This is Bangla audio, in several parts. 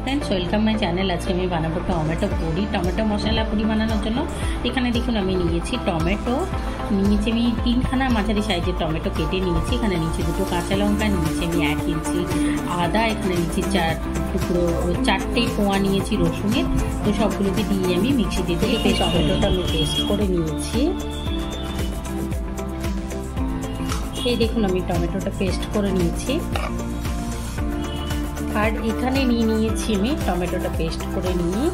Friends welcome my channel. आज के मैं बानाबो टमेटो पुरी। टमेटो मशला पुरी बानानोर जोन्नो एखाने देखुन आमी नियेछि टमेटो नियेछि आमी 3खाना माঝারি साइजेर टमेटो केटे नियेछि। एखाने नियेछि दुटो काঁচা लंका नियेछि आमी 1 इंची आदा, एखाने नियेछि 4 टुकरो 4টে কোয়া নিয়েছি রসুনের। তো সবগুলোকে দিয়ে আমি মিক্সিতে দিয়ে টমেটোটা আমি পেস্ট করে নিয়েছি। এই দেখুন আমি টমেটোটা পেস্ট করে নিয়েছি। আর এখানে নিয়েছি আমি টমেটোটা পেস্ট করে নিয়ে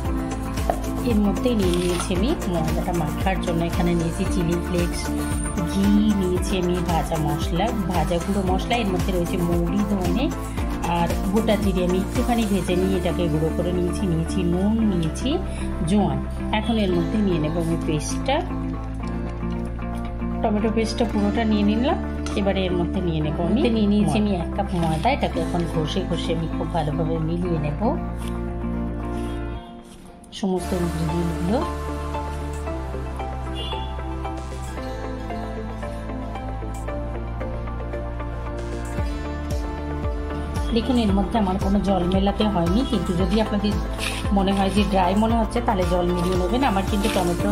এর মধ্যে নিয়েছি আমি মশলাটা মাখার জন্য। এখানে নিয়েছি চিলি ফ্লেক্স, ঘি নিয়েছি আমি, ভাজা মশলা, ভাজা গুঁড়ো মশলা, এর মধ্যে রয়েছে মৌরি, ধনে আর গোটা জিরে আমি একটুখানি ভেজে নিয়ে এটাকে গুঁড়ো করে নিয়েছি। নুন, নিয়েছি জোয়ান। এখন এর মধ্যে নিয়ে নেব আমি পেস্টটা, টমেটো পেস্টটা পুরোটা নিয়ে নিলাম। এবারে এর মধ্যে নিয়ে নেব আমি নিয়েছি আমি 1 কাপ ময়দা। এটাকে এখন ঘষে আমি খুব ভালোভাবে মিলিয়ে নেব সমস্ত ইনগ্রিডিয়েন্টগুলো। দেখুন এর মধ্যে আমার কোনো জল মেলাতে হয়নি, কিন্তু যদি আপনাদের মনে হয় যে ড্রাই মনে হচ্ছে তাহলে জল মিলিয়ে নেবেন। আমার কিন্তু টমেটো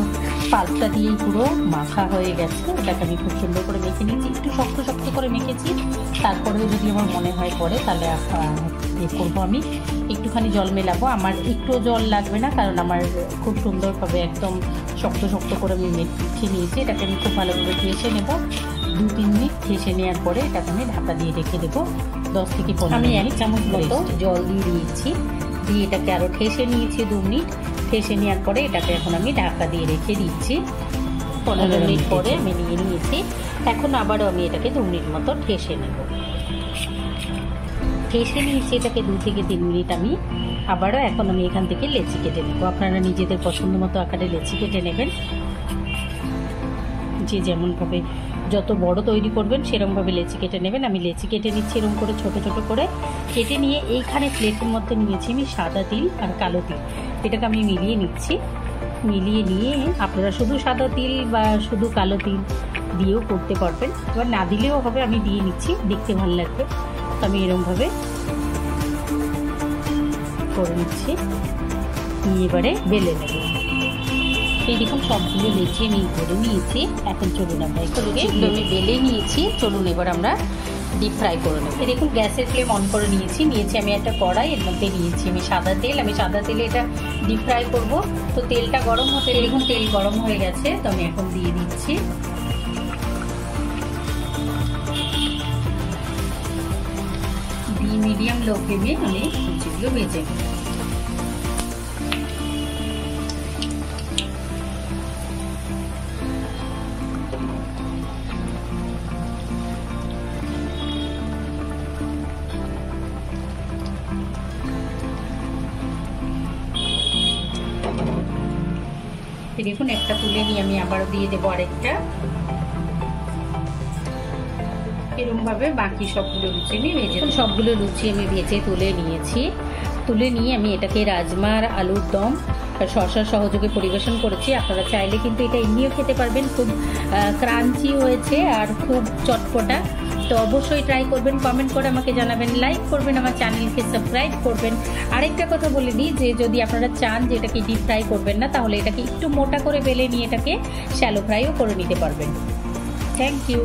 পাল্পটা দিয়েই পুরো মাখা হয়ে গেছে। এটাকে আমি খুব সুন্দর করে মেখে নিয়েছি, একটু শক্ত শক্ত করে মেখেছি। তারপরেও যদি আমার মনে হয় পরে তাহলে করবো আমি একটুখানি জল মেলাবো। আমার একটু জল লাগবে না, কারণ আমার খুব সুন্দরভাবে একদম শক্ত শক্ত করে আমি মেখে নিয়েছি। এটাকে আমি খুব ভালোভাবে ঠেসে নেব। 2-3 মিনিট ঠেসে নেওয়ার পরে এটাকে আমি ঢাকা দিয়ে রেখে দেবো 10 থেকে 15 মিনিট। আমি 1 চামচ মতো জল দিয়ে দিয়েছি, দিয়ে এটাকে আরও ঠেসে নিয়েছি 2 মিনিট। ঠেসে নেওয়ার পরে এটাকে এখন আমি ঢাকা দিয়ে রেখে দিচ্ছি। 15 মিনিট পরে আমি নিয়ে নিয়েছি। এখন আবারও আমি এটাকে 2 মিনিট মতো ঠেসে নেব। ঠেসে নিয়েছি এটাকে 2 থেকে 3 মিনিট। আমি আবারও এখন আমি এখান থেকে লেচি কেটে নেব। আপনারা নিজেদের পছন্দ মতো আকারে লেচি কেটে নেবেন, যে যেমনভাবে যত বড় তৈরি করবেন সেরকমভাবে লেচি কেটে নেবেন। আমি লেচি কেটে নিচ্ছি এরকম করে ছোট ছোট করে কেটে নিয়ে এইখানে প্লেটের মধ্যে নিয়েছি আমি সাদা তিল আর কালো তিল। এটাকে আমি মিলিয়ে নিচ্ছি। মিলিয়ে নিয়ে আপনারা শুধু সাদা তিল বা শুধু কালো তিল দিয়েও করতে পারবেন, এবার না দিলেও হবে। আমি দিয়ে নিচ্ছি, দেখতে ভালো লাগবে। তো আমি এরকমভাবে করে নিচ্ছি, নিয়ে এবারে বেলে নেব। এই দেখুন সবগুলো লেচি আমি করে নিয়েছি। এখন চলুন আমরা এগুলোকে আমি বেলে নিয়েছি। চলুন এবার আমরা ডিপ ফ্রাই করে নেব। এই দেখুন গ্যাসের ফ্লেম অন করে নিয়েছি আমি একটা কড়াই, এর মধ্যে নিয়েছি আমি সাদা তেল। আমি সাদা তেলে এটা ডিপ ফ্রাই করব। তো তেলটা গরম হতে দেখুন তেল গরম হয়ে গেছে। তো আমি এখন দিয়ে দিচ্ছি। মিডিয়াম লো ফ্লেমে আমি সবজিগুলো ভেজে নেব। দেখুন একটা তুলে নিয়ে আমি আবারও দিয়ে দেবো আরেকটা। এরকম ভাবে বাকি সবগুলো লুচি আমি ভেজে তুলে নিয়েছি। তুলে নিয়ে আমি এটাকে রাজমার আলুর দম শসা সহযোগে পরিবেশন করেছি। আপনারা চাইলে কিন্তু এটা এমনিও খেতে পারবেন। খুব ক্রাঞ্চি হয়েছে আর খুব চটপটা। তো অবশ্যই ট্রাই করবেন, কমেন্ট করে আমাকে জানাবেন, লাইক করবেন, আমার চ্যানেলকে সাবস্ক্রাইব করবেন। আরেকটা কথা বলে দিই যে যদি আপনারা চান যে এটাকে ডিপ ফ্রাই করবেন না, তাহলে এটাকে একটু মোটা করে বেলে নিয়ে এটাকে শ্যালো ফ্রাইও করে নিতে পারবেন। Thank you.